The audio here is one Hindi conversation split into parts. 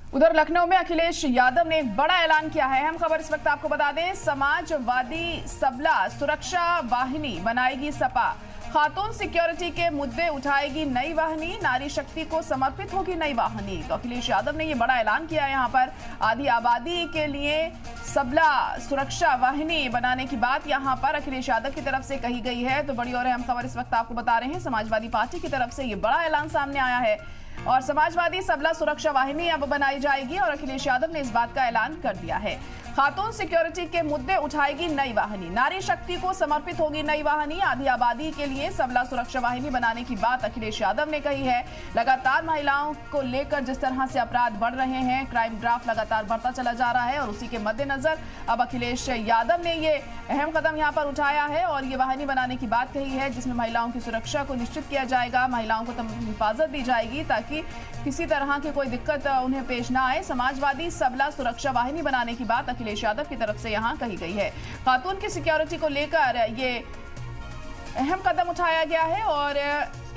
उधर लखनऊ में अखिलेश यादव ने एक बड़ा ऐलान किया है। अहम खबर इस वक्त आपको बता दें, समाजवादी सबला सुरक्षा वाहिनी बनाएगी सपा, खातून सिक्योरिटी के मुद्दे उठाएगी नई वाहिनी, नारी शक्ति को समर्पित होगी नई वाहिनी। तो अखिलेश यादव ने ये बड़ा ऐलान किया है। यहाँ पर आधी आबादी के लिए सबला सुरक्षा वाहिनी बनाने की बात यहाँ पर अखिलेश यादव की तरफ से कही गई है। तो बड़ी और अहम खबर इस वक्त आपको बता रहे हैं, समाजवादी पार्टी की तरफ से ये बड़ा ऐलान सामने आया है और समाजवादी सबला सुरक्षा वाहिनी अब बनाई जाएगी और अखिलेश यादव ने इस बात का ऐलान कर दिया है। खातून सिक्योरिटी के मुद्दे उठाएगी नई वाहिनी, नारी शक्ति को समर्पित होगी नई वाहिनी, आधी आबादी के लिए सबला सुरक्षा वाहिनी बनाने की बात अखिलेश यादव ने कही है। लगातार महिलाओं को लेकर जिस तरह से अपराध बढ़ रहे हैं, क्राइम ग्राफ लगातार बढ़ता चला जा रहा है और उसी के मद्देनजर अब अखिलेश यादव ने ये अहम कदम यहाँ पर उठाया है और ये वाहिनी बनाने की बात कही है, जिसमें महिलाओं की सुरक्षा को निश्चित किया जाएगा, महिलाओं को हिफाजत दी जाएगी ताकि किसी तरह की कोई दिक्कत उन्हें पेश ना आए। समाजवादी सबला सुरक्षा वाहिनी बनाने की बात अखिलेश यादव की तरफ से यहां कही गई है। खातून की सिक्योरिटी को लेकर ये अहम कदम उठाया गया है और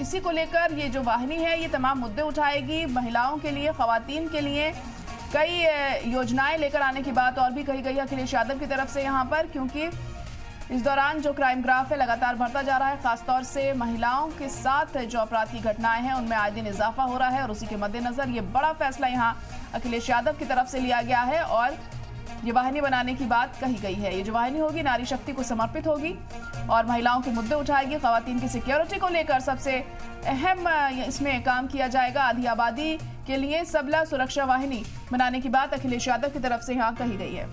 इसी को लेकर ये जो वाहिनी है ये तमाम मुद्दे उठाएगी। महिलाओं के लिए, खवातीन के लिए कई योजनाएं लेकर आने की बात और भी कही गई है अखिलेश यादव की तरफ से यहाँ पर, क्योंकि इस दौरान जो क्राइम ग्राफ है लगातार बढ़ता जा रहा है, खासतौर से महिलाओं के साथ जो अपराध की घटनाएं हैं उनमें आए दिन इजाफा हो रहा है और उसी के मद्देनजर ये बड़ा फैसला यहाँ अखिलेश यादव की तरफ से लिया गया है और ये वाहिनी बनाने की बात कही गई है। ये जो वाहिनी होगी नारी शक्ति को समर्पित होगी और महिलाओं के मुद्दे उठाएगी, खवातीन की सिक्योरिटी को लेकर सबसे अहम इसमें काम किया जाएगा। आधी आबादी के लिए सबला सुरक्षा वाहिनी बनाने की बात अखिलेश यादव की तरफ से यहाँ कही गई है।